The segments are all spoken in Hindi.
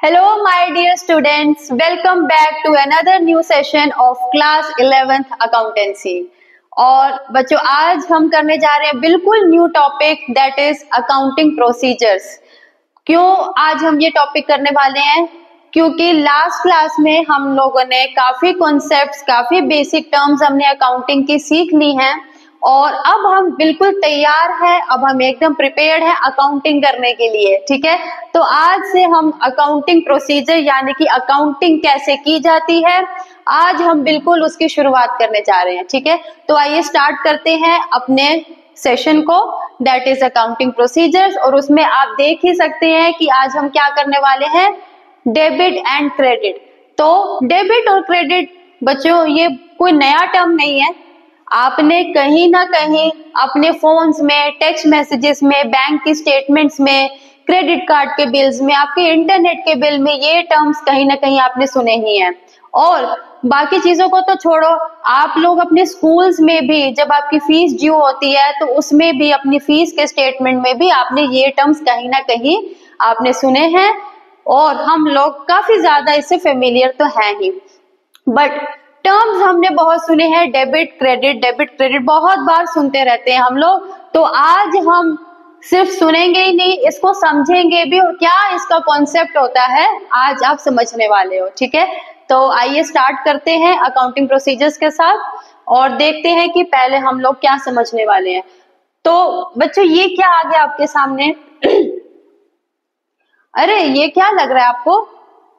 Hello, my dear students. Welcome back to another new session of class 11th accountancy. और बच्चों आज हम करने जा रहे हैं बिल्कुल new topic that is accounting procedures. क्यों आज हम ये टॉपिक करने वाले हैं? क्योंकि लास्ट क्लास में हम लोगों ने काफी कॉन्सेप्ट्स, काफी बेसिक टर्म्स हमने अकाउंटिंग की सीख ली हैं और अब हम बिल्कुल तैयार हैं, अब हम एकदम प्रिपेयर्ड हैं अकाउंटिंग करने के लिए। ठीक है, तो आज से हम अकाउंटिंग प्रोसीजर यानी कि अकाउंटिंग कैसे की जाती है आज हम बिल्कुल उसकी शुरुआत करने जा रहे हैं। ठीक है, तो आइए स्टार्ट करते हैं अपने सेशन को दैट इज अकाउंटिंग प्रोसीजर्स। और उसमें आप देख ही सकते हैं कि आज हम क्या करने वाले हैं, डेबिट एंड क्रेडिट। तो डेबिट और क्रेडिट बच्चों ये कोई नया टर्म नहीं है, आपने कहीं ना कहीं अपने फोन्स में, टेक्स्ट मैसेजेस में, बैंक की स्टेटमेंट्स में, क्रेडिट कार्ड के बिल्स में, आपके इंटरनेट के बिल में ये टर्म्स कहीं ना कहीं आपने सुने ही हैं। और बाकी चीजों को तो छोड़ो, आप लोग अपने स्कूल्स में भी जब आपकी फीस ड्यू होती है तो उसमें भी अपनी फीस के स्टेटमेंट में भी आपने ये टर्म्स कहीं ना कहीं आपने सुने हैं और हम लोग काफी ज्यादा इससे फेमिलियर तो हैं ही। बट टर्म्स हमने बहुत सुने हैं, डेबिट क्रेडिट बहुत बार सुनते रहते हैं हम लोग। तो आज हम सिर्फ सुनेंगे ही नहीं, इसको समझेंगे भी और क्या इसका कॉन्सेप्ट होता है आज आप समझने वाले हो। ठीक है, तो आइए स्टार्ट करते हैं अकाउंटिंग प्रोसीजर्स के साथ और देखते हैं कि पहले हम लोग क्या समझने वाले हैं। तो बच्चों ये क्या आ गया आपके सामने? अरे ये क्या लग रहा है आपको?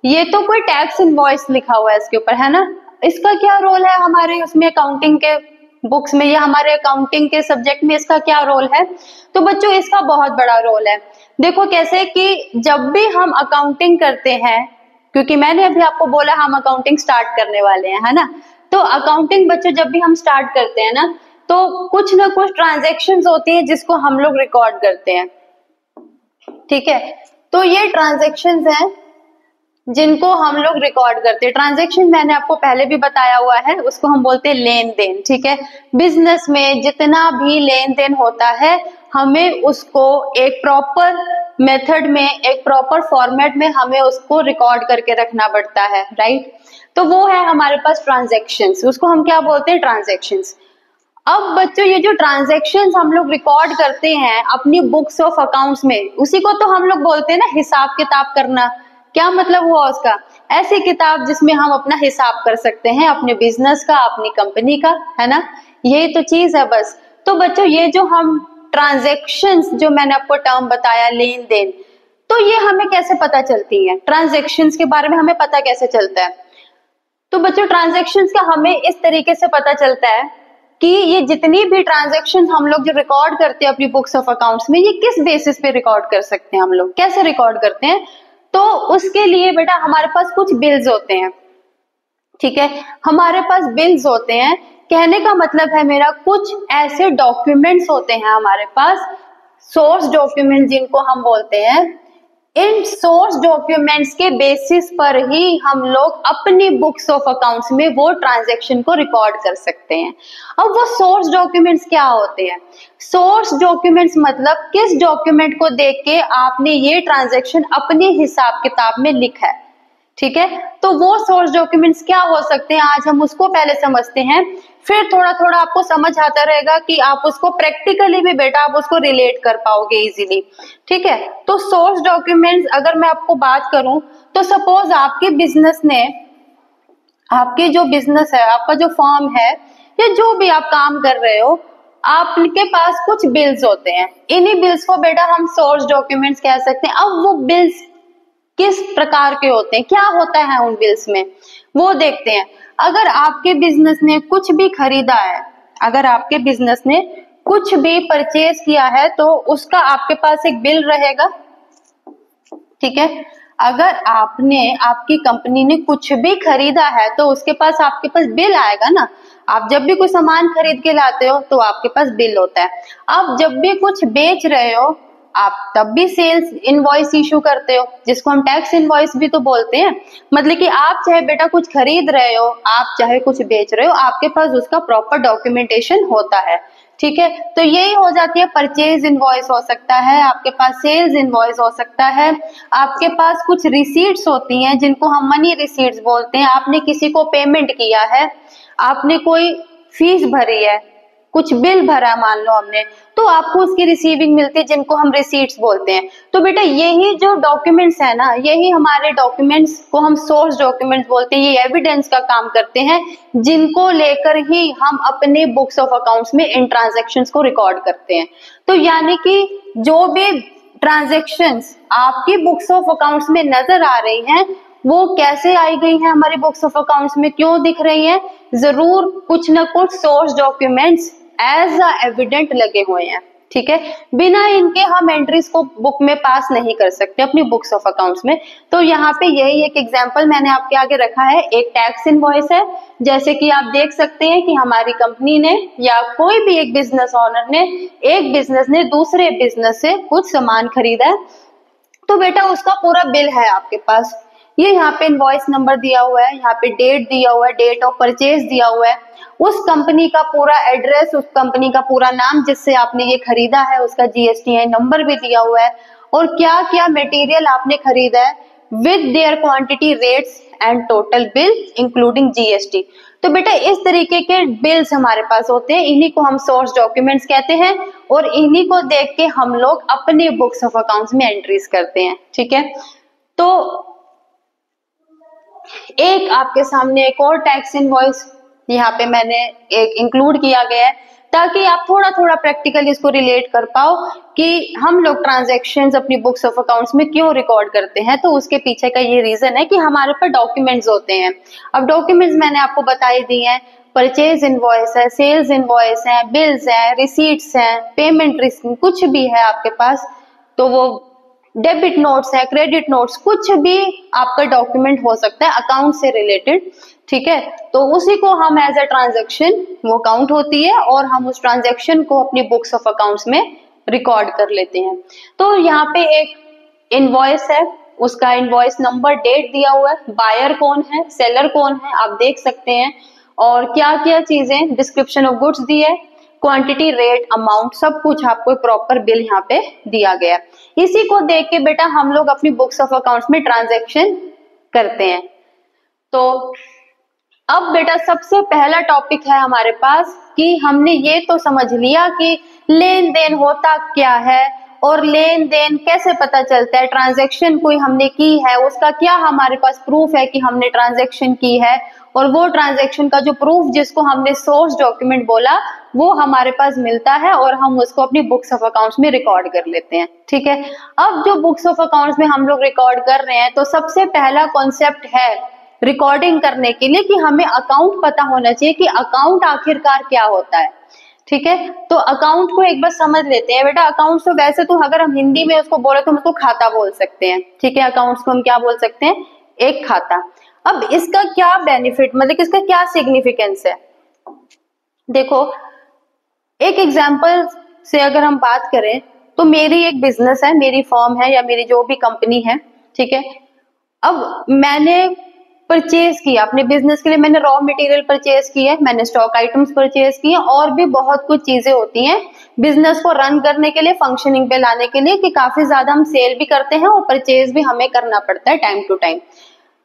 ये तो कोई टैक्स इनवॉइस लिखा हुआ है इसके ऊपर, है ना? इसका क्या रोल है हमारे उसमें अकाउंटिंग के बुक्स में या हमारे अकाउंटिंग के सब्जेक्ट में इसका क्या रोल है? तो बच्चों इसका बहुत बड़ा रोल है। देखो कैसे कि जब भी हम अकाउंटिंग करते हैं, क्योंकि मैंने अभी आपको बोला हम अकाउंटिंग स्टार्ट करने वाले हैं, है ना? तो अकाउंटिंग बच्चों जब भी हम स्टार्ट करते हैं ना तो कुछ ना कुछ ट्रांजेक्शन्स होती है जिसको हम लोग रिकॉर्ड करते हैं। ठीक है, तो ये ट्रांजेक्शन्स हैं जिनको हम लोग रिकॉर्ड करते हैं। ट्रांजैक्शन मैंने आपको पहले भी बताया हुआ है, उसको हम बोलते हैं लेन देन। ठीक है, बिजनेस में जितना भी लेन देन होता है हमें उसको एक प्रॉपर मेथड में, एक प्रॉपर फॉर्मेट में हमें उसको रिकॉर्ड करके रखना पड़ता है, राइट? तो वो है हमारे पास ट्रांजैक्शंस, उसको हम क्या बोलते हैं, ट्रांजैक्शंस। अब बच्चों ये जो ट्रांजैक्शंस हम लोग रिकॉर्ड करते हैं अपनी बुक्स ऑफ अकाउंट्स में, उसी को तो हम लोग बोलते हैं ना हिसाब किताब करना। क्या मतलब हुआ उसका? ऐसी किताब जिसमें हम अपना हिसाब कर सकते हैं अपने बिजनेस का, अपनी कंपनी का, है ना? यही तो चीज है बस। तो बच्चों ये जो हम ट्रांजैक्शंस जो मैंने आपको टर्म बताया लेन देन, तो ये हमें कैसे पता चलती है? ट्रांजैक्शंस के बारे में हमें पता कैसे चलता है? तो बच्चों ट्रांजैक्शंस का हमें इस तरीके से पता चलता है कि ये जितनी भी ट्रांजैक्शंस हम लोग जो रिकॉर्ड करते हैं अपनी बुक्स ऑफ अकाउंट्स में, ये किस बेसिस पे रिकॉर्ड कर सकते हैं, हम लोग कैसे रिकॉर्ड करते हैं? तो उसके लिए बेटा हमारे पास कुछ बिल्स होते हैं। ठीक है, हमारे पास बिल्स होते हैं, कहने का मतलब है मेरा कुछ ऐसे डॉक्यूमेंट्स होते हैं हमारे पास, सोर्स डॉक्यूमेंट जिनको हम बोलते हैं। इन सोर्स डॉक्यूमेंट्स के बेसिस पर ही हम लोग अपनी बुक्स ऑफ अकाउंट्स में वो ट्रांजैक्शन को रिकॉर्ड कर सकते हैं। अब वो सोर्स डॉक्यूमेंट्स क्या होते हैं? सोर्स डॉक्यूमेंट्स मतलब किस डॉक्यूमेंट को देख के आपने ये ट्रांजैक्शन अपने हिसाब किताब में लिखा है। ठीक है, तो वो सोर्स डॉक्यूमेंट्स क्या हो सकते हैं आज हम उसको पहले समझते हैं, फिर थोड़ा थोड़ा आपको समझ आता रहेगा कि आप उसको प्रैक्टिकली भी बेटा आप उसको रिलेट कर पाओगे इजीली। ठीक है, तो सोर्स डॉक्यूमेंट्स अगर मैं आपको बात करूं तो सपोज आपके बिजनेस ने, आपके जो बिजनेस है, आपका जो फर्म है या जो भी आप काम कर रहे हो, आपके पास कुछ बिल्स होते हैं। इन्हीं बिल्स को बेटा हम सोर्स डॉक्यूमेंट्स कह सकते हैं। अब वो बिल्स किस प्रकार के होते हैं, क्या होता है उन बिल्स में, वो देखते हैं। अगर आपके बिजनेस ने कुछ भी खरीदा है, अगर आपके बिजनेस ने कुछ भी परचेज किया है तो उसका आपके पास एक बिल रहेगा। ठीक है, अगर आपने, आपकी कंपनी ने कुछ भी खरीदा है तो उसके पास, आपके पास बिल आएगा ना। आप जब भी कोई सामान खरीद के लाते हो तो आपके पास बिल होता है। आप जब भी कुछ बेच रहे हो आप तब भी सेल्स इनवॉइस इशू करते हो, जिसको हम टैक्स इनवॉइस भी तो बोलते हैं। मतलब कि आप चाहे बेटा कुछ खरीद रहे हो, आप चाहे कुछ बेच रहे हो, आपके पास उसका प्रॉपर डॉक्यूमेंटेशन होता है। ठीक है। तो यही हो जाती है, परचेज इनवॉइस हो सकता है, आपके पास सेल्स इनवॉइस हो सकता है, आपके पास कुछ रिसीट्स होती हैं जिनको हम मनी रिसीट्स बोलते हैं। आपने किसी को पेमेंट किया है, आपने कोई फीस भरी है, कुछ बिल भरा मान लो हमने, तो आपको उसकी रिसीविंग मिलती है जिनको हम रिसीट्स बोलते हैं। तो बेटा यही जो डॉक्यूमेंट्स है ना, यही हमारे डॉक्यूमेंट्स को हम सोर्स डॉक्यूमेंट्स बोलते हैं, ये एविडेंस का काम करते हैं, जिनको लेकर ही हम अपने बुक्स ऑफ अकाउंट्स में इन ट्रांजैक्शंस को रिकॉर्ड करते हैं। तो यानी कि जो भी ट्रांजैक्शंस आपकी बुक्स ऑफ अकाउंट्स में नजर आ रही हैं, वो कैसे आई गई हैं हमारे बुक्स ऑफ अकाउंट्स में, क्यों दिख रही हैं, जरूर कुछ ना कुछ source documents as a evident लगे हुए हैं, ठीक है। बिना इनके हम एंट्रीज को बुक में पास नहीं कर सकते अपनी बुक्स ऑफ अकाउंट्स में। तो यहाँ पे यही एक एग्जांपल मैंने आपके आगे रखा है, एक टैक्स इनवॉइस है। जैसे कि आप देख सकते हैं कि हमारी कंपनी ने या कोई भी एक बिजनेस ओनर ने, एक बिजनेस ने दूसरे बिजनेस से कुछ सामान खरीदा है, तो बेटा उसका पूरा बिल है आपके पास, ये यहाँ पे इनवॉइस नंबर दिया हुआ है, यहाँ पे डेट दिया हुआ है, डेट ऑफ परचेज दिया हुआ है, उस कंपनी का पूरा एड्रेस, उस कंपनी का पूरा नाम जिससे आपने ये खरीदा है, उसका जीएसटीआईएन नंबर भी दिया हुआ है, और क्या क्या मटेरियल आपने खरीदा है with their quantity, rates and total bill including GST. तो बेटा इस तरीके के बिल्स हमारे पास होते हैं, इन्हीं को हम सोर्स डॉक्यूमेंट्स कहते हैं, और इन्हीं को देख के हम लोग अपने बुक्स ऑफ अकाउंट्स में एंट्रीज करते हैं, ठीक है। तो एक आपके सामने एक और टैक्स इनवॉइस यहाँ पे मैंने एक इंक्लूड किया गया है, ताकि आप थोड़ा थोड़ा प्रैक्टिकली इसको रिलेट कर पाओ कि हम लोग ट्रांजैक्शंस अपनी बुक्स ऑफ अकाउंट्स में क्यों रिकॉर्ड करते हैं। तो उसके पीछे का ये रीजन है कि हमारे पास डॉक्यूमेंट्स होते हैं। अब डॉक्यूमेंट्स मैंने आपको बताई दी हैं, परचेज इनवॉइस है, सेल्स इनवॉइस है, बिल्स है, रिसीट्स हैं, पेमेंट रिसीट, कुछ भी है आपके पास, तो वो डेबिट नोट्स है, क्रेडिट नोट्स, कुछ भी आपका डॉक्यूमेंट हो सकता है अकाउंट से रिलेटेड, ठीक है। तो उसी को हम एज अ ट्रांजैक्शन, वो काउंट होती है और हम उस ट्रांजैक्शन को अपनी बुक्स ऑफ अकाउंट्स में रिकॉर्ड कर लेते हैं। तो यहाँ पे एक इनवॉइस है, उसका इनवॉइस नंबर, डेट दिया हुआ है, बायर कौन है, सेलर कौन है, आप देख सकते हैं, और क्या क्या चीजें, डिस्क्रिप्शन ऑफ गुड्स दी है, क्वांटिटी, रेट, अमाउंट, सब कुछ आपको प्रॉपर बिल यहाँ पे दिया गया। इसी को देख के बेटा हम लोग अपनी बुक्स ऑफ अकाउंट्स में ट्रांजैक्शन करते हैं। तो अब बेटा सबसे पहला टॉपिक है हमारे पास कि हमने ये तो समझ लिया कि लेन देन होता क्या है और लेन देन कैसे पता चलता है, ट्रांजैक्शन कोई हमने की है उसका क्या हमारे पास प्रूफ है कि हमने ट्रांजैक्शन की है, और वो ट्रांजैक्शन का जो प्रूफ जिसको हमने सोर्स डॉक्यूमेंट बोला वो हमारे पास मिलता है और हम उसको अपनी बुक्स ऑफ अकाउंट्स में रिकॉर्ड कर लेते हैं, ठीक है। अब जो बुक्स ऑफ अकाउंट्स में हम लोग रिकॉर्ड कर रहे हैं, तो सबसे पहला कॉन्सेप्ट है रिकॉर्डिंग करने के लिए कि हमें अकाउंट पता होना चाहिए कि अकाउंट आखिरकार क्या होता है, ठीक है। तो अकाउंट को एक बार समझ लेते हैं बेटा। अकाउंट्स तो वैसे तो अगर हम हिंदी में उसको बोले तो हम उसको खाता बोल सकते हैं, ठीक है। अकाउंट्स को हम क्या बोल सकते हैं, एक खाता। अब इसका क्या बेनिफिट, मतलब इसका क्या सिग्निफिकेंस है, देखो एक एग्जांपल से अगर हम बात करें तो मेरी एक बिजनेस है, मेरी फर्म है या मेरी जो भी कंपनी है, ठीक है। अब मैंने परचेज किया अपने बिजनेस के लिए, मैंने रॉ मटेरियल परचेज किया, मैंने स्टॉक आइटम्स परचेज किए, और भी बहुत कुछ चीजें होती हैं बिजनेस को रन करने के लिए, फंक्शनिंग पे लाने के लिए, कि काफी ज्यादा हम सेल भी करते हैं और परचेज भी हमें करना पड़ता है टाइम टू टाइम।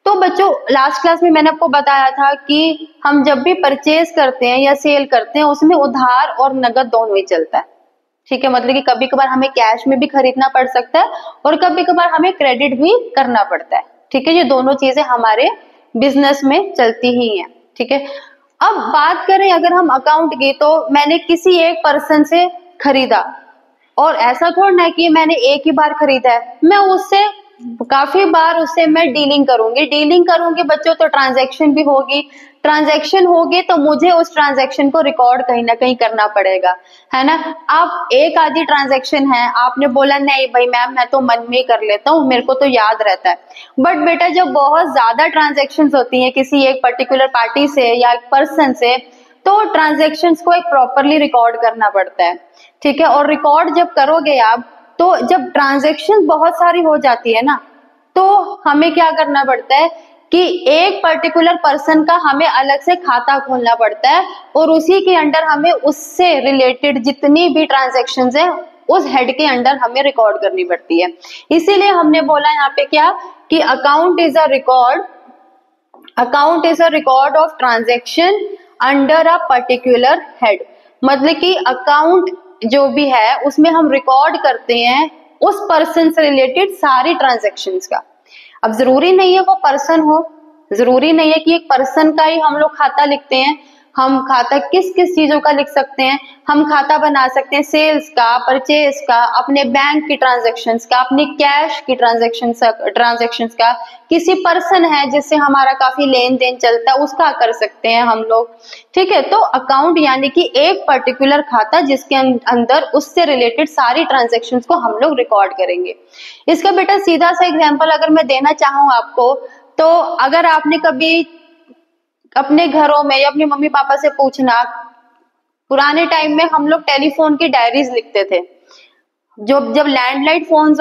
तो बच्चों लास्ट क्लास में मैंने आपको बताया था कि हम जब भी परचेज करते हैं या सेल करते हैं उसमें उधार और नगद दोनों ही चलता है, ठीक है। मतलब कि कभी कभार हमें कैश में भी खरीदना पड़ सकता है और कभी कभार हमें क्रेडिट भी करना पड़ता है, ठीक है। ये दोनों चीजें हमारे बिजनेस में चलती ही हैं, ठीक है। अब बात करें अगर हम अकाउंट की, तो मैंने किसी एक पर्सन से खरीदा, और ऐसा थोड़ा ना कि मैंने एक ही बार खरीदा है, मैं उससे काफी बार उससे मैं डीलिंग करूंगी बच्चों, तो ट्रांजैक्शन भी होगी, ट्रांजैक्शन होगी तो मुझे उस ट्रांजैक्शन को रिकॉर्ड कहीं ना कहीं करना पड़ेगा, है ना। आप एक आधी ट्रांजैक्शन है, आपने बोला नहीं भाई मैम मैं तो मन में ही कर लेता हूँ, मेरे को तो याद रहता है, बट बेटा जब बहुत ज्यादा ट्रांजैक्शन होती है किसी एक पर्टिकुलर पार्टी से या एक पर्सन से, तो ट्रांजैक्शंस को एक प्रॉपरली रिकॉर्ड करना पड़ता है, ठीक है। और रिकॉर्ड जब करोगे आप, तो जब ट्रांजैक्शन बहुत सारी हो जाती है ना, तो हमें क्या करना पड़ता है कि एक पर्टिकुलर पर्सन का हमें अलग से खाता खोलना पड़ता है और उसी के अंडर हमें उससे रिलेटेड जितनी भी ट्रांजैक्शंस है उस हेड के अंडर हमें रिकॉर्ड करनी पड़ती है। इसीलिए हमने बोला यहाँ पे क्या कि account is a record of transaction under a particular head. मतलब कि अकाउंट जो भी है उसमें हम रिकॉर्ड करते हैं उस पर्सन से रिलेटेड सारी ट्रांजैक्शंस का। अब जरूरी नहीं है वो पर्सन हो, जरूरी नहीं है कि एक पर्सन का ही हम लोग खाता लिखते हैं। हम खाता किस किस चीजों का लिख सकते हैं, हम खाता बना सकते हैं सेल्स का, परचेज का, अपने बैंक की ट्रांजैक्शंस का, अपनी कैश की ट्रांजैक्शंस का, किसी पर्सन है जिससे हमारा काफी लेन देन चलता है उसका कर सकते हैं हम लोग। ठीक है, तो अकाउंट यानी कि एक पर्टिकुलर खाता जिसके अंदर उससे रिलेटेड सारी ट्रांजैक्शंस को हम लोग रिकॉर्ड करेंगे। इसका बेटा सीधा सा एग्जाम्पल अगर मैं देना चाहूँ आपको, तो अगर आपने कभी अपने घरों में या अपने मम्मी पापा से पूछना, पुराने टाइम में हम लोग टेलीफोन की डायरीज लिखते थे। जब लैंडलाइन फोन्स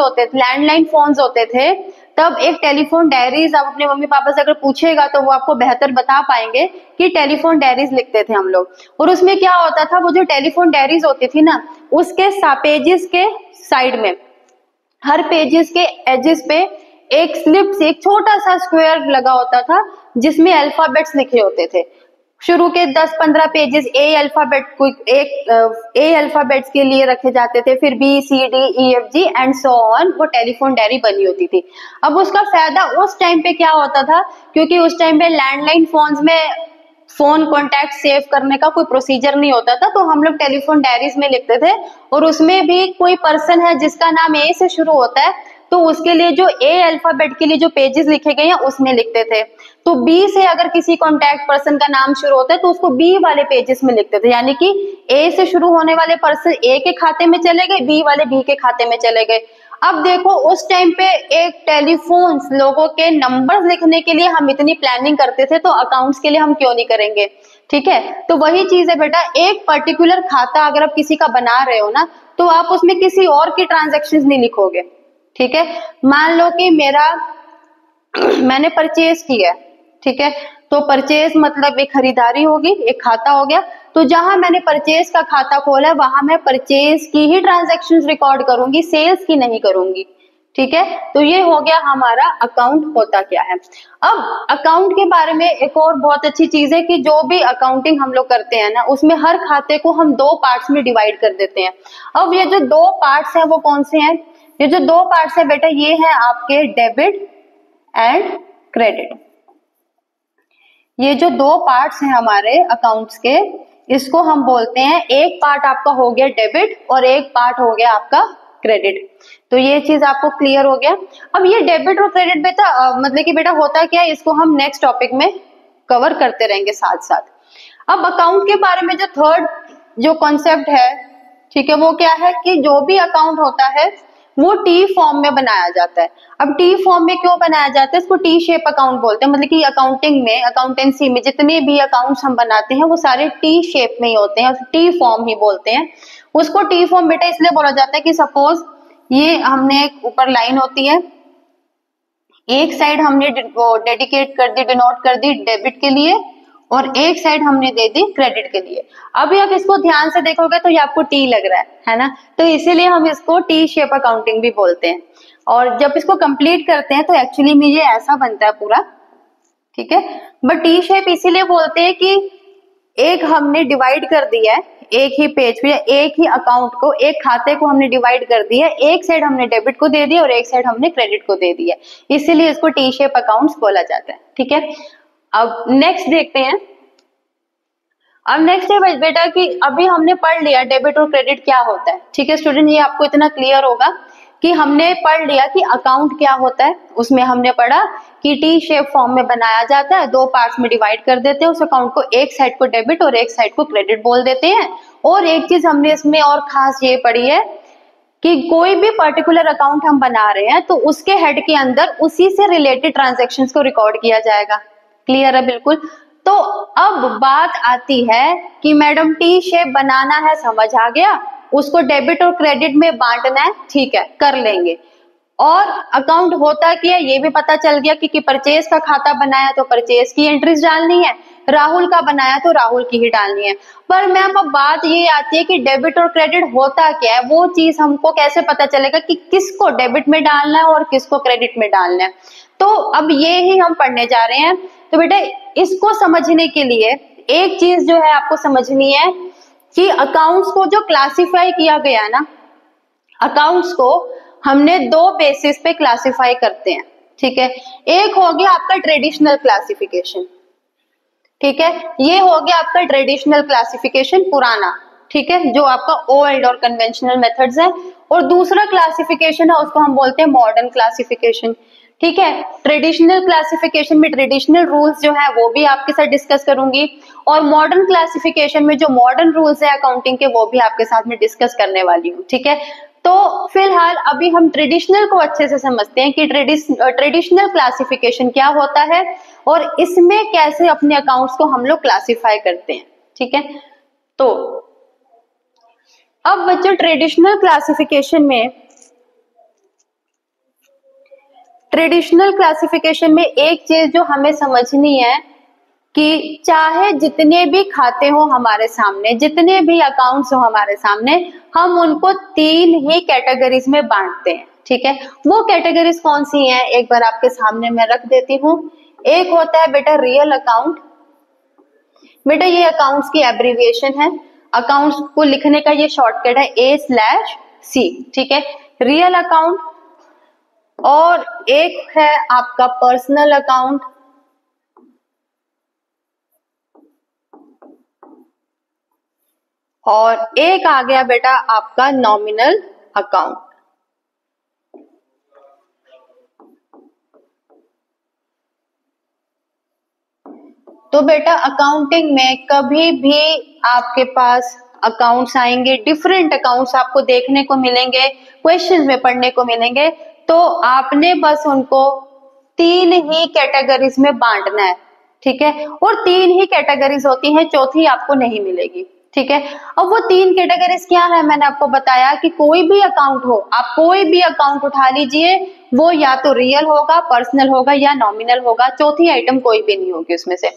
होते थे तब एक टेलीफोन डायरीज आप अपने मम्मी पापा से अगर पूछेगा तो वो आपको बेहतर बता पाएंगे कि टेलीफोन डायरीज लिखते थे हम लोग। और उसमें क्या होता था, वो जो टेलीफोन डायरीज होती थी ना, उसके पेजेस के साइड में, हर पेजेस के एजेस पे एक स्लिप से एक छोटा सा स्क्वायर लगा होता था जिसमें अल्फाबेट्स लिखे होते थे। शुरू के 10-15 पेजेस ए अल्फाबेट्स के लिए रखे जाते थे, फिर B C D E F G and so on, वो टेलीफोन डायरी बनी होती थी। अब उसका फायदा उस टाइम पे क्या होता था, क्योंकि उस टाइम पे लैंडलाइन फोन्स में फोन कॉन्टैक्ट सेव करने का कोई प्रोसीजर नहीं होता था, तो हम लोग टेलीफोन डायरीज में लिखते थे। और उसमें भी कोई पर्सन है जिसका नाम ए से शुरू होता है तो उसके लिए जो ए अल्फाबेट के लिए जो पेजेस लिखे गए हैं उसमें लिखते थे। तो बी से अगर किसी कॉन्टैक्ट पर्सन का नाम शुरू होता है तो उसको बी वाले पेजेस में लिखते थे, यानी कि ए से शुरू होने वाले पर्सन ए के खाते में चले गए, बी वाले बी के खाते में चले गए। अब देखो उस टाइम पे एक टेलीफोन लोगों के नंबर्स लिखने के लिए हम इतनी प्लानिंग करते थे, तो अकाउंट्स के लिए हम क्यों नहीं करेंगे। ठीक है, तो वही चीज है बेटा, एक पर्टिकुलर खाता अगर आप किसी का बना रहे हो ना तो आप उसमें किसी और की ट्रांजैक्शंस नहीं लिखोगे। ठीक है, मान लो कि मैंने परचेज किया है, ठीक है, तो परचेज मतलब एक खरीदारी होगी, एक खाता हो गया। तो जहां मैंने परचेज का खाता खोला है वहां मैं परचेज की ही ट्रांजैक्शंस रिकॉर्ड करूंगी, सेल्स की नहीं करूंगी। ठीक है, तो ये हो गया हमारा अकाउंट होता क्या है। अब अकाउंट के बारे में एक और बहुत अच्छी चीज है कि जो भी अकाउंटिंग हम लोग करते हैं ना, उसमें हर खाते को हम 2 पार्ट्स में डिवाइड कर देते हैं। अब ये जो 2 पार्ट्स हैं वो कौन से हैं, ये जो 2 पार्ट्स है बेटा ये है आपके डेबिट एंड क्रेडिट। ये जो 2 पार्ट्स हैं हमारे अकाउंट्स के, इसको हम बोलते हैं, एक पार्ट आपका हो गया डेबिट और एक पार्ट हो गया आपका क्रेडिट। तो ये चीज आपको क्लियर हो गया। अब ये डेबिट और क्रेडिट बेटा मतलब कि बेटा होता क्या है, इसको हम नेक्स्ट टॉपिक में कवर करते रहेंगे साथ साथ। अब अकाउंट के बारे में जो थर्ड जो कॉन्सेप्ट है, ठीक है, वो क्या है कि जो भी अकाउंट होता है वो टी फॉर्म में बनाया जाता है। अब टी फॉर्म में क्यों बनाया जाता है, इसको टी शेप अकाउंट बोलते हैं। मतलब कि अकाउंटिंग में, अकाउंटेंसी में जितने भी अकाउंट्स हम बनाते हैं वो सारे टी शेप में ही होते हैं, टी फॉर्म ही बोलते हैं उसको। टी फॉर्म बेटा इसलिए बोला जाता है कि सपोज ये हमने ऊपर लाइन होती है, एक साइड हमने डेडिकेट कर दी, डिनोट कर दी डेबिट के लिए, और एक साइड हमने दे दी क्रेडिट के लिए। अभी आप इसको ध्यान से देखोगे तो ये आपको टी लग रहा है ना, तो इसीलिए हम इसको टी शेप अकाउंटिंग भी बोलते हैं। और जब इसको कंप्लीट करते हैं तो एक्चुअली में ये ऐसा बनता है पूरा। ठीक है, बट टी शेप इसीलिए बोलते हैं कि एक हमने डिवाइड कर दिया है, एक ही पेज पे एक ही अकाउंट को, एक खाते को हमने डिवाइड कर दिया, एक साइड हमने डेबिट को दे दिया और एक साइड हमने क्रेडिट को दे दिया, इसीलिए इसको टी शेप अकाउंट्स बोला जाता है। ठीक है, अब नेक्स्ट देखते हैं। अब नेक्स्ट है बेटा कि अभी हमने पढ़ लिया डेबिट और क्रेडिट क्या होता है। ठीक है स्टूडेंट, ये आपको इतना क्लियर होगा कि हमने पढ़ लिया कि अकाउंट क्या होता है। उसमें हमने पढ़ा कि टी शेप फॉर्म में बनाया जाता है, 2 पार्ट्स में डिवाइड कर देते हैं उस अकाउंट को, एक साइड को डेबिट और एक साइड को क्रेडिट बोल देते हैं। और एक चीज हमने इसमें और खास ये पढ़ी है कि कोई भी पर्टिकुलर अकाउंट हम बना रहे हैं तो उसके हेड के अंदर उसी से रिलेटेड ट्रांजैक्शंस को रिकॉर्ड किया जाएगा। क्लियर है बिल्कुल। तो अब बात आती है कि मैडम टी शेप बनाना है, समझ आ गया, उसको डेबिट और क्रेडिट में बांटना है, ठीक है कर लेंगे। और अकाउंट होता क्या है ये भी पता चल गया कि परचेज का खाता बनाया तो परचेज की एंट्रीज डालनी है, राहुल का बनाया तो राहुल की ही डालनी है। पर मैम अब बात ये आती है कि डेबिट और क्रेडिट होता क्या है, वो चीज हमको कैसे पता चलेगा कि किसको डेबिट में डालना है और किसको क्रेडिट में डालना है। तो अब ये ही हम पढ़ने जा रहे हैं। तो बेटा इसको समझने के लिए एक चीज जो है आपको समझनी है कि अकाउंट्स को जो क्लासिफाई किया गया ना, अकाउंट्स को हमने दो बेसिस पे क्लासिफाई करते हैं, ठीक है। एक हो गया आपका ट्रेडिशनल क्लासिफिकेशन, ठीक है, ये हो गया आपका ट्रेडिशनल क्लासिफिकेशन पुराना, ठीक है, जो आपका ओल्ड और कन्वेंशनल मेथड्स है। और दूसरा क्लासिफिकेशन है उसको हम बोलते हैं मॉडर्न क्लासिफिकेशन, ठीक है। ट्रेडिशनल क्लासिफिकेशन में ट्रेडिशनल रूल्स जो है वो भी आपके साथ डिस्कस करूंगी, और मॉडर्न क्लासिफिकेशन में जो मॉडर्न रूल्स है अकाउंटिंग के वो भी आपके साथ में डिस्कस करने वाली हूँ, ठीक है। तो फिलहाल अभी हम ट्रेडिशनल को अच्छे से समझते हैं कि ट्रेडिशनल क्लासिफिकेशन क्या होता है और इसमें कैसे अपने अकाउंट्स को हम लोग क्लासिफाई करते हैं, ठीक है। तो अब बच्चों ट्रेडिशनल क्लासिफिकेशन में एक चीज जो हमें समझनी है कि चाहे जितने भी खाते हो हमारे सामने, जितने भी अकाउंट्स हो हमारे सामने, हम उनको तीन ही कैटेगरीज में बांटते हैं, ठीक है। वो कैटेगरीज कौन सी हैं एक बार आपके सामने मैं रख देती हूँ। एक होता है बेटा रियल अकाउंट, बेटा ये अकाउंट्स की एब्रीविएशन है, अकाउंट्स को लिखने का ये शॉर्टकट है A/C, ठीक है, रियल अकाउंट। और एक है आपका पर्सनल अकाउंट, और एक आ गया बेटा आपका नॉमिनल अकाउंट। तो बेटा अकाउंटिंग में कभी भी आपके पास अकाउंट्स आएंगे, डिफरेंट अकाउंट्स आपको देखने को मिलेंगे, क्वेश्चन में पढ़ने को मिलेंगे, तो आपने बस उनको तीन ही कैटेगरीज में बांटना है, ठीक है। और तीन ही कैटेगरीज होती हैं, चौथी आपको नहीं मिलेगी, ठीक है। अब वो तीन कैटेगरीज क्या है मैंने आपको बताया कि कोई भी अकाउंट हो, आप कोई भी अकाउंट उठा लीजिए, वो या तो रियल होगा, पर्सनल होगा या नॉमिनल होगा, चौथी आइटम कोई भी नहीं होगी उसमें से।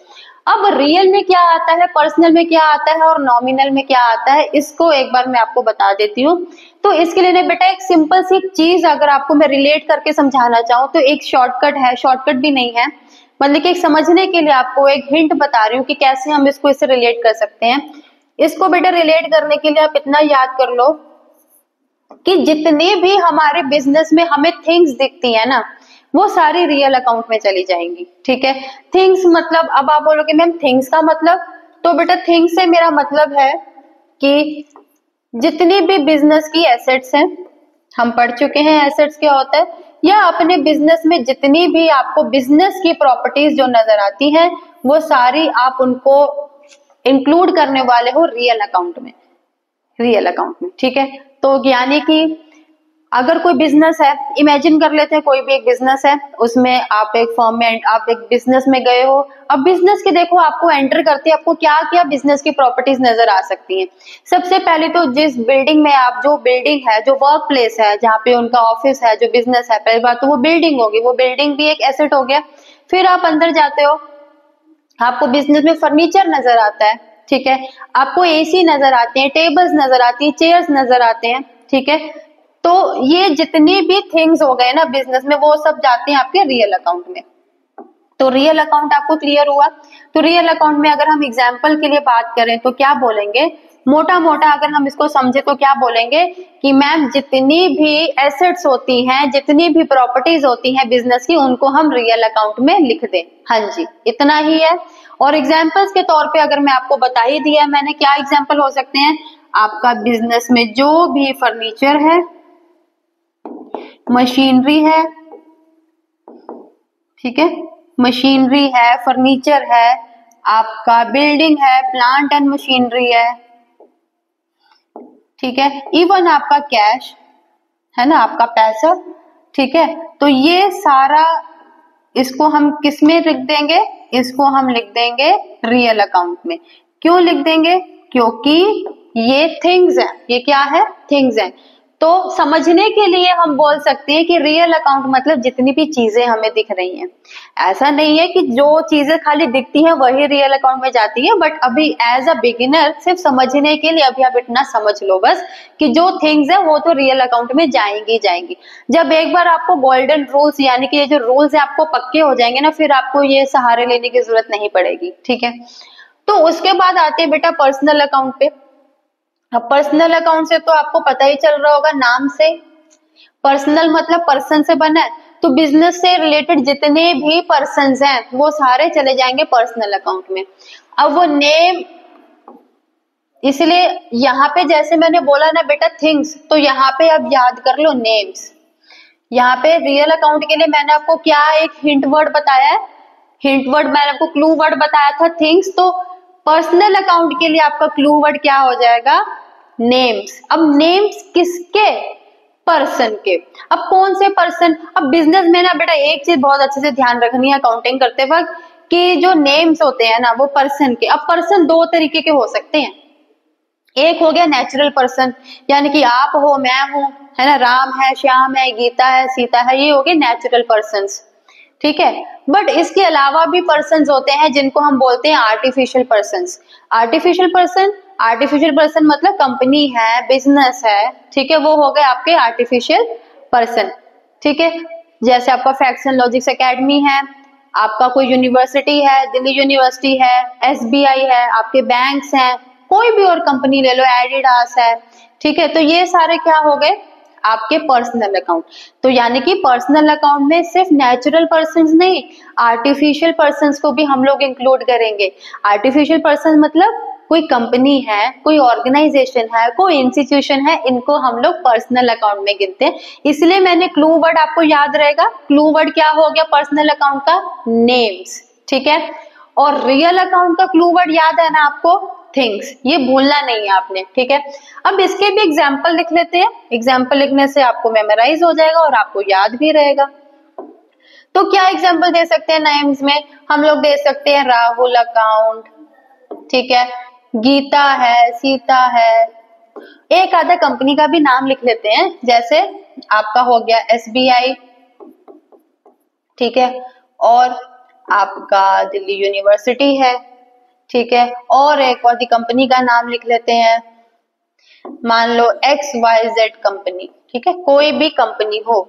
अब रियल में क्या आता है, पर्सनल में क्या आता है और नॉमिनल में क्या आता है, इसको एक बार मैं आपको बता देती हूँ। तो इसके लिए बेटा एक सिंपल सी चीज अगर आपको मैं रिलेट करके समझाना चाहूँ तो एक शॉर्टकट है, शॉर्टकट भी नहीं है, मतलब कि एक समझने के लिए आपको एक हिंट बता रही हूँ कि कैसे हम इसको इससे रिलेट कर सकते हैं। इसको बेटा रिलेट करने के लिए आप इतना याद कर लो कि जितने भी हमारे बिजनेस में हमें थिंग्स दिखती है ना, वो सारी रियल अकाउंट में चली जाएंगी, ठीक है। थिंग्स मतलब, अब आप बोलोगे मैम थिंग्स का मतलब, तो बेटा थिंग्स से मेरा मतलब है कि जितनी भी बिजनेस की एसेट्स हैं, हम पढ़ चुके हैं एसेट्स क्या होता है, या अपने बिजनेस में जितनी भी आपको बिजनेस की प्रॉपर्टीज जो नजर आती हैं वो सारी आप उनको इंक्लूड करने वाले हो रियल अकाउंट में, रियल अकाउंट में, ठीक है। तो यानी कि अगर कोई बिजनेस है, इमेजिन कर लेते हैं कोई भी एक बिजनेस है, उसमें आप एक फर्म में, आप एक बिजनेस में गए हो। अब बिजनेस के देखो आपको एंटर करते आपको क्या क्या बिजनेस की प्रॉपर्टीज नजर आ सकती हैं। सबसे पहले तो जिस बिल्डिंग में आप, जो बिल्डिंग है, जो वर्क प्लेस है, जहाँ पे उनका ऑफिस है, जो बिजनेस है, पहली बात तो वो बिल्डिंग होगी, वो बिल्डिंग भी एक एसेट हो गया। फिर आप अंदर जाते हो, आपको बिजनेस में फर्नीचर नजर आता है, ठीक है, आपको एसी नजर आते हैं, टेबल्स नजर आती है, चेयर्स नजर आते हैं, ठीक है। तो ये जितनी भी थिंग्स हो गए ना बिजनेस में, वो सब जाते हैं आपके रियल अकाउंट में। तो रियल अकाउंट आपको क्लियर हुआ। तो रियल अकाउंट में अगर हम एग्जांपल के लिए बात करें तो क्या बोलेंगे, मोटा मोटा अगर हम इसको समझे तो क्या बोलेंगे कि मैम जितनी भी एसेट्स होती हैं, जितनी भी प्रॉपर्टीज होती हैं बिजनेस की, उनको हम रियल अकाउंट में लिख दें। हाँ जी, इतना ही है। और एग्जाम्पल्स के तौर पे अगर मैं आपको बता ही दिया मैंने, क्या एग्जाम्पल हो सकते हैं, आपका बिजनेस में जो भी फर्नीचर है, मशीनरी है, ठीक है, मशीनरी है, फर्नीचर है, आपका बिल्डिंग है, प्लांट एंड मशीनरी है, ठीक है, इवन आपका कैश है ना, आपका पैसा, ठीक है। तो ये सारा, इसको हम किस में लिख देंगे, इसको हम लिख देंगे रियल अकाउंट में। क्यों लिख देंगे, क्योंकि ये थिंग्स हैं, ये क्या है, थिंग्स हैं। तो समझने के लिए हम बोल सकते हैं कि रियल अकाउंट मतलब जितनी भी चीजें हमें दिख रही हैं। ऐसा नहीं है कि जो चीजें खाली दिखती हैं वही रियल अकाउंट में जाती है, बट अभी एज अ बिगिनर सिर्फ समझने के लिए अभी आप इतना समझ लो बस कि जो थिंग्स है वो तो रियल अकाउंट में जाएंगी जाएंगी। जब एक बार आपको गोल्डन रूल्स यानी कि ये जो रूल्स है आपको पक्के हो जाएंगे ना, फिर आपको ये सहारे लेने की जरूरत नहीं पड़ेगी, ठीक है। तो उसके बाद आते हैं बेटा पर्सनल अकाउंट पे। अब पर्सनल अकाउंट से तो आपको पता ही चल रहा होगा नाम से, पर्सनल मतलब पर्सन से बना है, तो बिजनेस से रिलेटेड जितने भी पर्सन्स हैं वो सारे चले जाएंगे पर्सनल अकाउंट में। अब वो नेम, इसलिए यहाँ पे जैसे मैंने बोला ना बेटा थिंग्स, तो यहाँ पे अब याद कर लो नेम्स। यहाँ पे रियल अकाउंट के लिए मैंने आपको क्या एक हिंट वर्ड बताया है, हिंट वर्ड मैंने आपको क्लू वर्ड बताया था थिंग्स, तो पर्सनल अकाउंट के लिए आपका क्लू वर्ड क्या हो जाएगा, नेम्स। अब नेम्स किसके, पर्सन के। अब कौन से पर्सन, अब बिजनेस में ना बेटा एक चीज बहुत अच्छे से ध्यान रखनी है अकाउंटिंग करते वक्त कि जो नेम्स होते हैं ना वो पर्सन के। अब पर्सन दो तरीके के हो सकते हैं, एक हो गया नेचुरल पर्सन यानी कि आप हो, मैं हूं, है ना, राम है, श्याम है, गीता है, सीता है, ये हो गए नेचुरल पर्सन्स, ठीक है। बट इसके अलावा भी पर्सन्स होते हैं जिनको हम बोलते हैं आर्टिफिशियल पर्सन्स। आर्टिफिशियल पर्सन मतलब कंपनी है, बिजनेस है, ठीक है, वो हो गए आपके आर्टिफिशियल पर्सन, ठीक है। जैसे आपका फैक्ट्स एंड लॉजिक्स एकेडमी है, आपका कोई यूनिवर्सिटी है, दिल्ली यूनिवर्सिटी है, एसबीआई है, आपके बैंक्स हैं, कोई भी और कंपनी ले लो, एडिडास है, ठीक है। तो ये सारे क्या हो गए आपके पर्सनल अकाउंट। तो यानी कि पर्सनल अकाउंट में सिर्फ नेचुरल पर्सन्स नहीं, आर्टिफिशियल पर्सन्स को भी हम लोग इंक्लूड करेंगे। आर्टिफिशियल पर्सन मतलब कोई कंपनी है, कोई ऑर्गेनाइजेशन है, कोई इंस्टीट्यूशन है, इनको हम लोग पर्सनल अकाउंट में गिनते हैं। इसलिए मैंने क्लू वर्ड आपको याद रहेगा, क्लू वर्ड क्या हो गया पर्सनल अकाउंट का, नेम्स, ठीक है। और रियल अकाउंट का क्लू वर्ड याद है ना आपको, थिंग्स, ये भूलना नहीं है आपने, ठीक है। अब इसके भी एग्जाम्पल लिख लेते हैं, एग्जाम्पल लिखने से आपको मेमोराइज हो जाएगा और आपको याद भी रहेगा। तो क्या एग्जाम्पल दे सकते हैं नेम्स में, हम लोग दे सकते हैं राहुल अकाउंट, ठीक है, गीता है, सीता है, एक आधा कंपनी का भी नाम लिख लेते हैं, जैसे आपका हो गया एसबीआई, ठीक है, और आपका दिल्ली यूनिवर्सिटी है, ठीक है, और एक और कंपनी का नाम लिख लेते हैं, मान लो XYZ कंपनी, ठीक है। कोई भी कंपनी हो,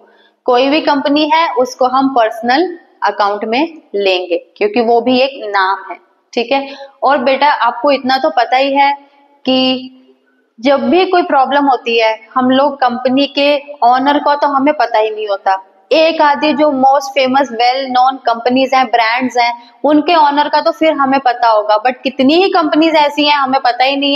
कोई भी कंपनी है उसको हम पर्सनल अकाउंट में लेंगे क्योंकि वो भी एक नाम है, ठीक है। और बेटा आपको इतना तो पता ही है कि जब भी कोई प्रॉब्लम होती है हम लोग कंपनी के ऑनर को तो हमें पता ही नहीं होता, एक आधी जो most famous well known companies हैं, ब्रांड्स हैं, उनके ऑनर का तो फिर हमें पता होगा, बट कितनी ही कंपनीज ऐसी हैं हमें पता ही नहीं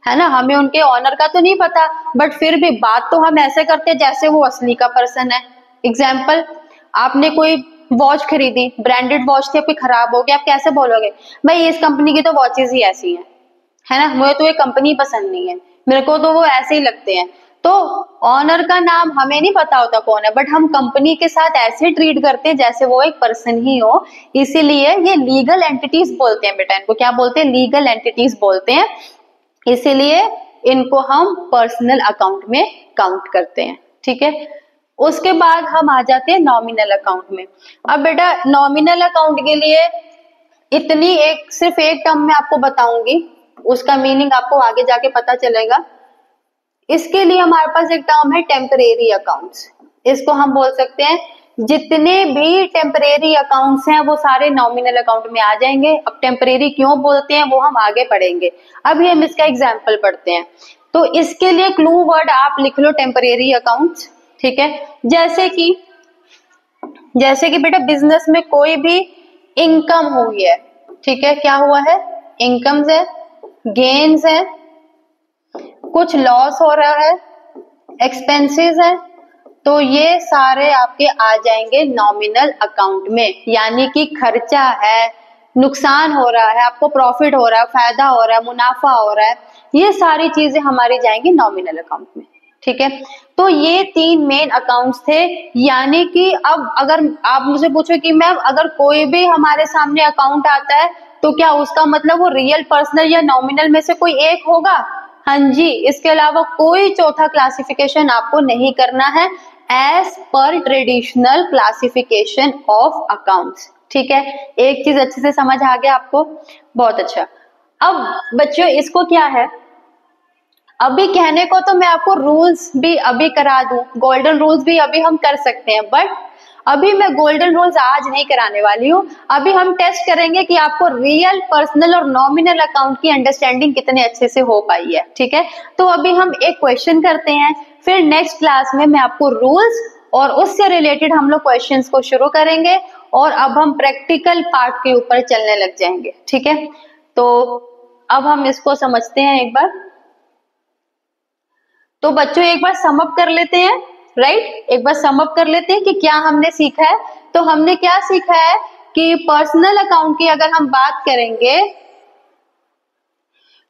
है ना, हमें उनके ऑनर का तो नहीं पता, बट फिर भी बात तो हम ऐसे करते हैं जैसे वो असली का पर्सन है। एग्जाम्पल, आपने कोई वॉच खरीदी, ब्रांडेड वॉच थी, आपकी खराब हो गई, आप कैसे बोलोगे भाई इस कंपनी की तो वॉचेज ही ऐसी है ना, मुझे तो ये कंपनी पसंद नहीं है, मेरे को तो वो ऐसे ही लगते हैं। तो ऑनर का नाम हमें नहीं पता होता कौन है, बट हम कंपनी के साथ ऐसे ट्रीट करते हैं जैसे वो एक पर्सन ही हो, इसीलिए ये लीगल एंटिटीज बोलते हैं बेटा, इनको क्या बोलते हैं, लीगल एंटिटीज बोलते हैं, इसीलिए इनको हम पर्सनल अकाउंट में काउंट करते हैं, ठीक है। उसके बाद हम आ जाते हैं नॉमिनल अकाउंट में। अब बेटा नॉमिनल अकाउंट के लिए इतनी एक सिर्फ एक टर्म में आपको बताऊंगी, उसका मीनिंग आपको आगे जाके पता चलेगा। इसके लिए हमारे पास एक टर्म है टेम्परेरी अकाउंट्स, इसको हम बोल सकते हैं जितने भी टेम्परेरी अकाउंट्स हैं वो सारे नॉमिनल अकाउंट में आ जाएंगे। अब टेम्परेरी क्यों बोलते हैं वो हम आगे पढ़ेंगे, अभी हम इसका एग्जाम्पल पढ़ते हैं। तो इसके लिए क्लू वर्ड आप लिख लो टेम्परेरी अकाउंट्स, ठीक है। जैसे कि बेटा बिजनेस में कोई भी इनकम हुई है, ठीक है, क्या हुआ है, इनकम्स है, गेन्स है, कुछ लॉस हो रहा है, एक्सपेंसेस है, तो ये सारे आपके आ जाएंगे नॉमिनल अकाउंट में, यानी कि खर्चा है, नुकसान हो रहा है, आपको प्रॉफिट हो रहा है, फायदा हो रहा है, मुनाफा हो रहा है, ये सारी चीजें हमारी जाएंगी नॉमिनल अकाउंट में, ठीक है। तो ये तीन मेन अकाउंट्स थे, यानी कि अब अगर आप मुझे पूछो कि मैम अगर कोई भी हमारे सामने अकाउंट आता है तो क्या उसका मतलब वो रियल, पर्सनल या नॉमिनल में से कोई एक होगा, हाँ जी, इसके अलावा कोई चौथा क्लासिफिकेशन आपको नहीं करना है as per traditional classification of accounts. ठीक है, एक चीज अच्छे से समझ आ गया आपको, बहुत अच्छा। अब बच्चों इसको क्या है, अभी कहने को तो मैं आपको रूल्स भी अभी करा दूं, गोल्डन रूल्स भी अभी हम कर सकते हैं, बट अभी मैं गोल्डन रूल्स आज नहीं कराने वाली हूँ। अभी हम टेस्ट करेंगे कि आपको रियल, पर्सनल और नॉमिनल अकाउंट की अंडरस्टैंडिंग कितने अच्छे से हो पाई है। ठीक है, तो अभी हम एक क्वेश्चन करते हैं, फिर नेक्स्ट क्लास में मैं आपको रूल्स और उससे रिलेटेड हम लोग क्वेश्चंस को शुरू करेंगे, और अब हम प्रैक्टिकल पार्ट के ऊपर चलने लग जाएंगे। ठीक है, तो अब हम इसको समझते हैं एक बार। तो बच्चों एक बार सम अप कर लेते हैं, राइट, एक बार सम अप कर लेते हैं कि क्या हमने सीखा है। तो हमने क्या सीखा है कि पर्सनल अकाउंट की अगर हम बात करेंगे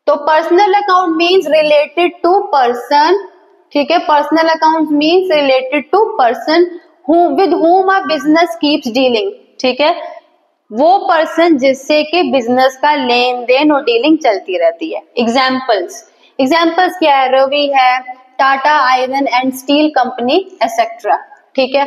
तो personal account means related to person. ठीक है, personal account means related to person with whom a business keeps dealing. ठीक है, वो पर्सन जिससे कि बिजनेस का लेन देन और डीलिंग चलती रहती है। एग्जाम्पल्स क्या है, रवि है, Tata iron and steel company etcetera. ठीक है,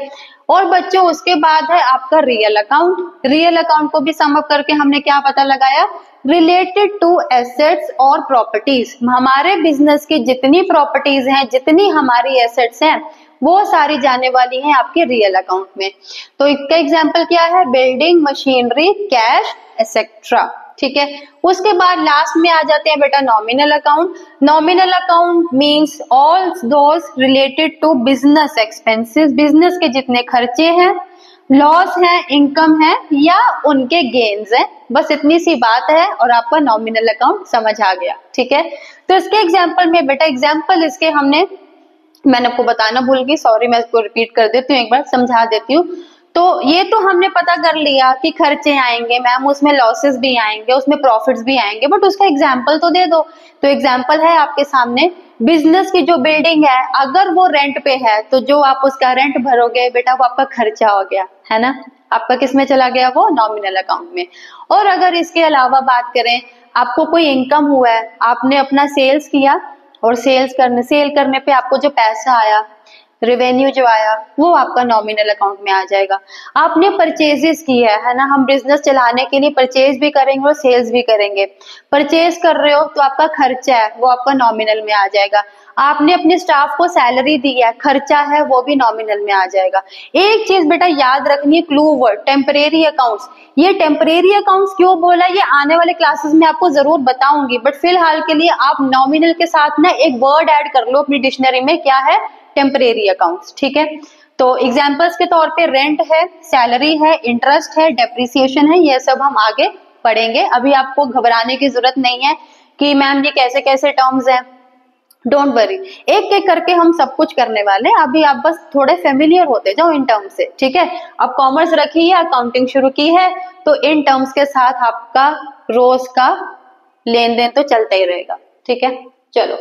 और बच्चों उसके बाद है आपका रियल अकाउंट। रियल अकाउंट को भी सम अप करके हमने क्या पता लगाया, रिलेटेड टू एसेट्स और प्रॉपर्टीज। हमारे बिजनेस की जितनी प्रॉपर्टीज हैं, जितनी हमारी एसेट्स हैं, वो सारी जाने वाली हैं आपके रियल अकाउंट में। तो इसका एग्जांपल क्या है, बिल्डिंग, मशीनरी, कैश एक्सेट्रा। ठीक है, उसके बाद लास्ट में आ जाते हैं बेटा nominal account. Nominal account means all those related to business expenses, business के जितने खर्चे हैं, लॉस है, इनकम है या उनके गेन्स हैं, बस इतनी सी बात है और आपका नॉमिनल अकाउंट समझ आ गया। ठीक है, तो इसके एग्जाम्पल में बेटा, एग्जाम्पल इसके मैंने आपको बताना भूल गई, सॉरी, मैं इसको रिपीट कर देती हूँ, एक बार समझा देती हूँ। तो ये तो हमने पता कर लिया कि खर्चे आएंगे मैम, उसमें लॉसेस भी आएंगे, उसमें प्रॉफिट्स भी आएंगे, बट उसका एग्जाम्पल तो दे दो। तो एग्जाम्पल है आपके सामने, बिजनेस की जो बिल्डिंग है अगर वो रेंट पे है तो जो आप उसका रेंट भरोगे बेटा वो आपका खर्चा हो गया, है ना, आपका किस में चला गया, वो नॉमिनल अकाउंट में। और अगर इसके अलावा बात करें, आपको कोई इनकम हुआ है, आपने अपना सेल्स किया और सेल करने पे आपको जो पैसा आया, रेवेन्यू जो आया, वो आपका नॉमिनल अकाउंट में आ जाएगा। आपने परचेजेस की है ना, हम बिजनेस चलाने के लिए परचेज भी करेंगे और सेल्स भी करेंगे। परचेज कर रहे हो तो आपका खर्चा है वो आपका नॉमिनल में आ जाएगा। आपने अपने स्टाफ को सैलरी दी है, खर्चा है वो भी नॉमिनल में आ जाएगा। एक चीज बेटा याद रखनी है, क्लू वर्ड टेम्परेरी अकाउंट्स। ये टेम्परेरी अकाउंट्स क्यों बोला, ये आने वाले क्लासेस में आपको जरूर बताऊंगी, बट फिलहाल के लिए आप नॉमिनल के साथ ना एक वर्ड ऐड कर लो अपनी डिक्शनरी में, क्या है, टेम्परेरी अकाउंट्स। ठीक है, तो एग्जांपल्स के तौर पे रेंट है, सैलरी है, इंटरेस्ट है, डेप्रिसिएशन है, ये सब हम आगे पढ़ेंगे। अभी आपको घबराने की जरूरत नहीं है कि मैम ये कैसे कैसे टर्म्स हैं, डोंट वरी, एक एक करके हम सब कुछ करने वाले हैं। अभी आप बस थोड़े फेमिलियर होते जाओ इन टर्म्स से। ठीक है, अब कॉमर्स रखी है, अकाउंटिंग शुरू की है, तो इन टर्म्स के साथ आपका रोज का लेन देन तो चलता ही रहेगा। ठीक है, चलो,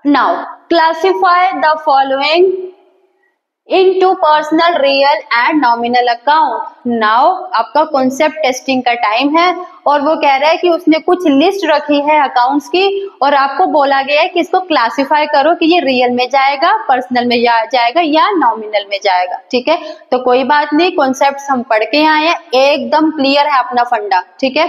now classify the following into personal, real and nominal account. Now आपका कॉन्सेप्ट टेस्टिंग का टाइम है और वो कह रहा है कि उसने कुछ लिस्ट रखी है अकाउंट्स की और आपको बोला गया है कि इसको क्लासिफाई करो कि ये रियल में जाएगा, पर्सनल में जाएगा या नॉमिनल में जाएगा। ठीक है, तो कोई बात नहीं, कॉन्सेप्ट हम पढ़ के आए हैं, एकदम क्लियर है अपना फंडा। ठीक है,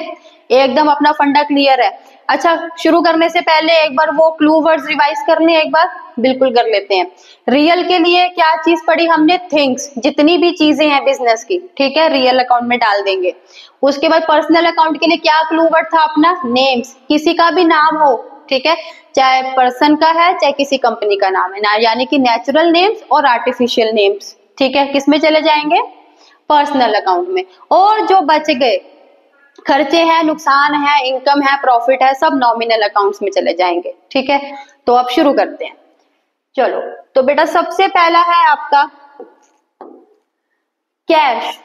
एकदम अपना फंडा क्लियर है। अच्छा, शुरू करने से पहले एक बार वो क्लू वर्ड्स रिवाइज कर लें, एक बार बिल्कुल कर लेते हैं। रियल के लिए क्या चीज पढ़ी हमने, थिंग्स, जितनी भी चीजें हैं बिजनेस की, ठीक है, रियल अकाउंट में डाल देंगे। उसके बाद पर्सनल अकाउंट के लिए क्या क्लू वर्ड था अपना, नेम्स, किसी का भी नाम हो, ठीक है, चाहे पर्सन का है चाहे किसी कंपनी का नाम है ना, यानी कि नेचुरल नेम्स और आर्टिफिशियल नेम्स। ठीक है, किस में चले जाएंगे, पर्सनल अकाउंट में। और जो बच गए खर्चे हैं, नुकसान है, इनकम है, प्रॉफिट है, सब नॉमिनल अकाउंट्स में चले जाएंगे। ठीक है, तो अब शुरू करते हैं। चलो, तो बेटा सबसे पहला है आपका कैश।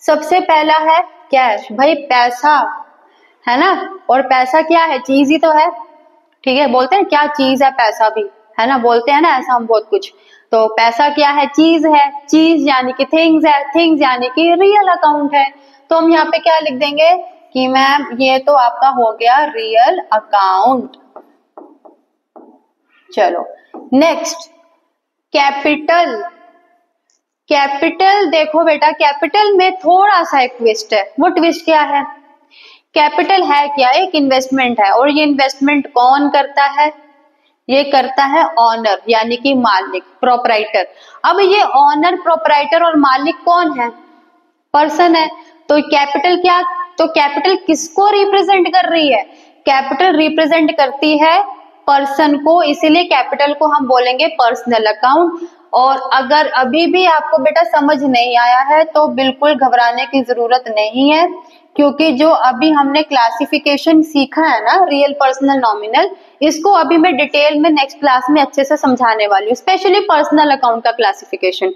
सबसे पहला है कैश, भाई पैसा है ना, और पैसा क्या है, चीज ही तो है। ठीक है, बोलते हैं क्या चीज है, पैसा भी है ना, बोलते हैं ना ऐसा हम बहुत कुछ। तो पैसा क्या है, चीज है, चीज यानी कि थिंग्स है, थिंग्स यानी कि रियल अकाउंट है। तो हम यहाँ पे क्या लिख देंगे कि मैम ये तो आपका हो गया रियल अकाउंट। चलो नेक्स्ट, कैपिटल। कैपिटल देखो बेटा, कैपिटल में थोड़ा सा एक ट्विस्ट है। वो ट्विस्ट क्या है? कैपिटल है क्या? एक इन्वेस्टमेंट है, और ये इन्वेस्टमेंट कौन करता है? ये करता है ऑनर, यानी कि मालिक, प्रोपराइटर। अब ये ऑनर, प्रोपराइटर और मालिक कौन है? पर्सन है। तो कैपिटल क्या, तो कैपिटल किसको रिप्रेजेंट कर रही है? कैपिटल रिप्रेजेंट करती है पर्सन को, इसीलिए कैपिटल को हम बोलेंगे पर्सनल अकाउंट। और अगर अभी भी आपको बेटा समझ नहीं आया है तो बिल्कुल घबराने की जरूरत नहीं है, क्योंकि जो अभी हमने क्लासिफिकेशन सीखा है ना, रियल, पर्सनल, नॉमिनल, इसको अभी मैं डिटेल में नेक्स्ट क्लास में अच्छे से समझाने वाली हूँ, स्पेशली पर्सनल अकाउंट का क्लासिफिकेशन।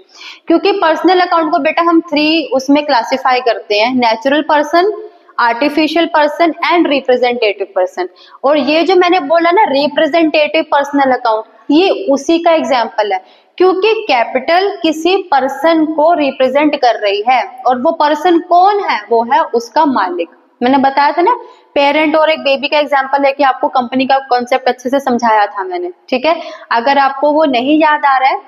क्योंकि पर्सनल अकाउंट को बेटा हम 3 उसमें क्लासिफाई करते हैं, natural person, artificial person and representative person. और ये जो मैंने बोला ना रिप्रेजेंटेटिव पर्सनल अकाउंट, ये उसी का एग्जाम्पल है, क्योंकि कैपिटल किसी पर्सन को रिप्रेजेंट कर रही है, और वो पर्सन कौन है? वो है उसका मालिक। मैंने बताया था ना, पेरेंट और एक बेबी का एग्जांपल है कि आपको कंपनी का कॉन्सेप्ट अच्छे से समझाया था मैंने, ठीक है। अगर आपको वो नहीं याद आ रहा है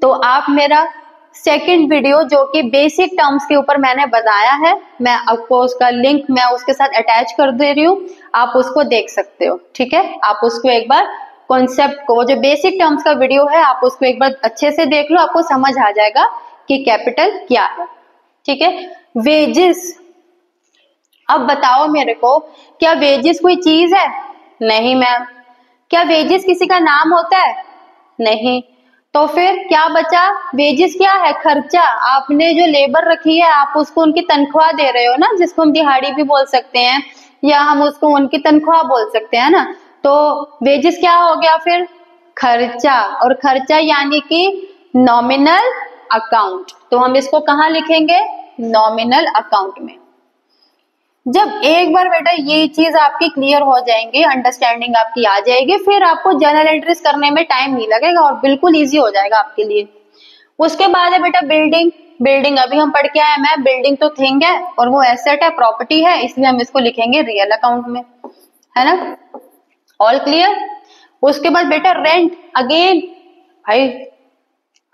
तो आप मेरा सेकंड वीडियो जो कि बेसिक टर्म्स के ऊपर मैंने बताया है, मैं आपको उसका लिंक मैं उसके साथ अटैच कर दे रही हूँ, आप उसको देख सकते हो, ठीक है। आप उसको एक बार कॉन्सेप्ट को, वो जो बेसिक टर्म्स का वीडियो है, आप उसको एक बार अच्छे से देख लो, आपको समझ आ जाएगा कि कैपिटल क्या है, ठीक है। वेजेस, अब बताओ मेरे को, क्या वेजेस कोई चीज है? नहीं मैम। क्या वेजेस किसी का नाम होता है? नहीं। तो फिर क्या बचा? वेजेस क्या है? खर्चा। आपने जो लेबर रखी है, आप उसको उनकी तनख्वाह दे रहे हो ना, जिसको हम दिहाड़ी भी बोल सकते हैं, या हम उसको उनकी तनख्वाह बोल सकते हैं ना। तो वेजेस क्या हो गया फिर? खर्चा। और खर्चा यानी कि नॉमिनल अकाउंट। तो हम इसको कहाँ लिखेंगे? नॉमिनल अकाउंट में। जब एक बार बेटा ये चीज आपकी क्लियर हो जाएंगी, अंडरस्टैंडिंग आपकी आ जाएगी, फिर आपको जर्नल एंट्रीज करने में टाइम नहीं लगेगा और बिल्कुल इजी हो जाएगा आपके लिए। उसके बाद है बेटा बिल्डिंग। बिल्डिंग अभी हम पढ़ के आए, मैं बिल्डिंग तो थिंग है और वो एसेट है, प्रॉपर्टी है, इसलिए हम इसको लिखेंगे रियल अकाउंट में, है ना। All clear. उसके बाद बेटा रेंट। अगेन भाई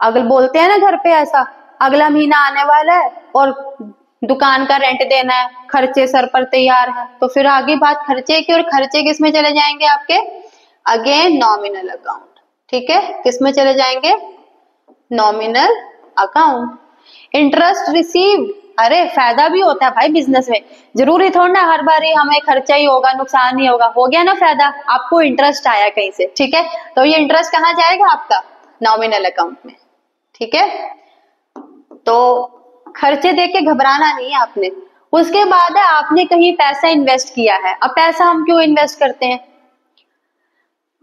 अगल बोलते हैं ना घर पे, ऐसा अगला महीना आने वाला है और दुकान का रेंट देना है, खर्चे सर पर तैयार है, तो फिर आगे बात खर्चे की, और खर्चे किस में चले जाएंगे आपके? अगेन नॉमिनल अकाउंट, ठीक है। किस में चले जाएंगे? Nominal account. इंटरेस्ट रिसीव्ड, अरे फायदा भी होता है भाई बिजनेस में, जरूरी थोड़ा ना हर बार ही हमें खर्चा ही होगा, नुकसान नहीं होगा। हो गया ना फायदा, आपको इंटरेस्ट आया कहीं से, ठीक है, तो ये इंटरेस्ट कहाँ जाएगा? आपका नॉमिनल अकाउंट में, ठीक है। तो खर्चे देख के घबराना नहीं है आपने। उसके बाद है आपने कहीं पैसा इन्वेस्ट किया है। अब पैसा हम क्यों इन्वेस्ट करते हैं?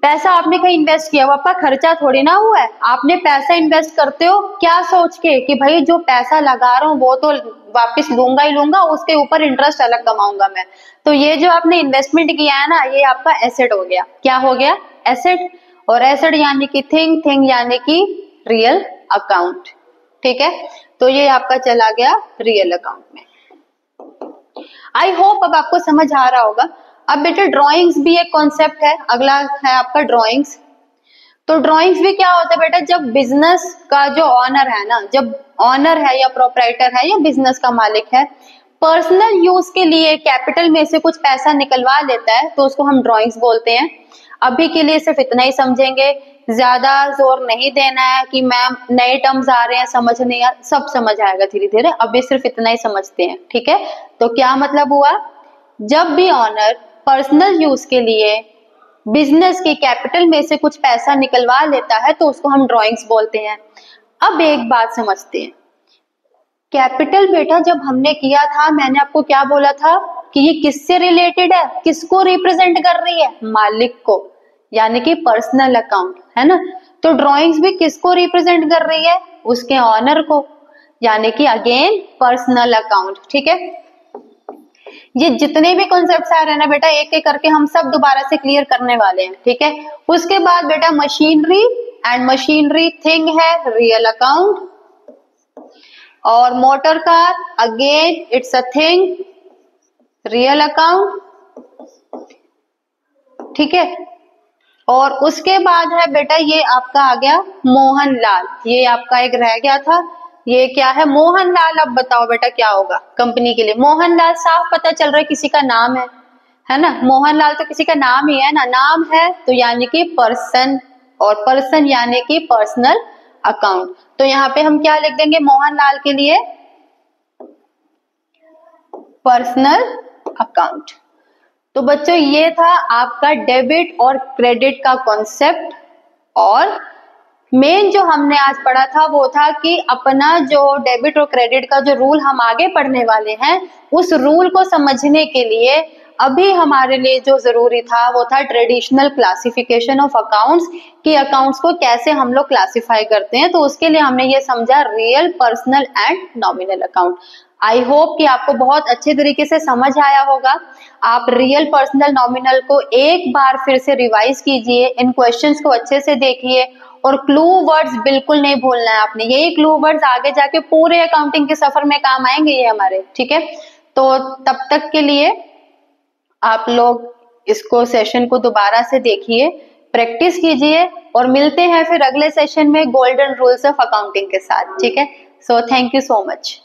पैसा आपने कहीं इन्वेस्ट किया, वो आपका खर्चा थोड़ी ना हुआ है। आपने पैसा इन्वेस्ट करते हो क्या सोच के कि भाई जो पैसा लगा रहा हूँ वो तो वापस लूंगा ही लूंगा, उसके ऊपर इंटरेस्ट अलग कमाऊंगा मैं। तो ये जो आपने इन्वेस्टमेंट किया है ना, ये आपका एसेट हो गया। क्या हो गया? एसेट। और एसेट यानी कि थिंग, थिंग यानी कि रियल अकाउंट, ठीक है। तो ये आपका चला गया रियल अकाउंट में। आई होप अब आपको समझ आ रहा होगा। अब बेटा ड्राइंग्स भी एक कॉन्सेप्ट है, अगला है आपका ड्राइंग्स। तो ड्राइंग्स भी क्या होता है बेटा? जब बिजनेस का जो ऑनर है ना, जब ऑनर है या प्रोपराइटर है या बिजनेस का मालिक है, पर्सनल यूज के लिए कैपिटल में से कुछ पैसा निकलवा लेता है, तो उसको हम ड्राइंग्स बोलते हैं। अभी के लिए सिर्फ इतना ही समझेंगे, ज्यादा जोर नहीं देना है कि मैम नए टर्म्स आ रहे हैं समझ नहीं आ, सब समझ आएगा धीरे धीरे, अभी सिर्फ इतना ही समझते हैं, ठीक है। तो क्या मतलब हुआ? जब भी ऑनर पर्सनल यूज के लिए बिजनेस के कैपिटल में से कुछ पैसा निकलवा लेता है तो उसको हम ड्राइंग्स बोलते हैं। अब एक बात समझते हैं, कैपिटल बेटा जब हमने किया था, मैंने आपको क्या बोला था कि ये किससे रिलेटेड है, किसको रिप्रेजेंट कर रही है? मालिक को, यानी कि पर्सनल अकाउंट, है ना। तो ड्राइंग्स भी किसको रिप्रेजेंट कर रही है? उसके ऑनर को, यानी कि अगेन पर्सनल अकाउंट, ठीक है। ये जितने भी कॉन्सेप्ट्स आ रहे हैं ना बेटा, एक एक करके हम सब दोबारा से क्लियर करने वाले हैं, ठीक है। उसके बाद बेटा मशीनरी, एंड मशीनरी थिंग है, रियल अकाउंट। और motor car, again it's a thing, real account, ठीक है। और उसके बाद है बेटा ये आपका आ गया मोहनलाल, ये आपका एक रह गया था, ये क्या है मोहनलाल। अब बताओ बेटा क्या होगा कंपनी के लिए। मोहनलाल साफ पता चल रहा है किसी का नाम है ना, मोहनलाल तो किसी का नाम ही है ना, नाम है तो यानी कि पर्सन, और पर्सन यानी कि पर्सनल अकाउंट। तो यहाँ पे हम क्या लिख देंगे मोहनलाल के लिए, पर्सनल अकाउंट। तो बच्चों ये था आपका डेबिट और क्रेडिट का कॉन्सेप्ट, और मेन जो हमने आज पढ़ा था वो था कि अपना जो डेबिट और क्रेडिट का जो रूल हम आगे पढ़ने वाले हैं, उस रूल को समझने के लिए अभी हमारे लिए जो जरूरी था वो था ट्रेडिशनल क्लासिफिकेशन ऑफ अकाउंट्स, कि अकाउंट्स को कैसे हम लोग क्लासिफाई करते हैं। तो उसके लिए हमने ये समझा real, personal and nominal account. I hope कि आपको बहुत अच्छे तरीके से समझ आया होगा। आप रियल, पर्सनल, नॉमिनल को एक बार फिर से रिवाइज कीजिए, इन क्वेश्चंस को अच्छे से देखिए, और क्लू वर्ड्स बिल्कुल नहीं भूलना है आपने। यही क्लू वर्ड्स आगे जाके पूरे अकाउंटिंग के सफर में काम आएंगे ये हमारे, ठीक है। तो तब तक के लिए आप लोग इसको सेशन को दोबारा से देखिए, प्रैक्टिस कीजिए, और मिलते हैं फिर अगले सेशन में गोल्डन रूल्स ऑफ अकाउंटिंग के साथ, ठीक है। So thank you so much.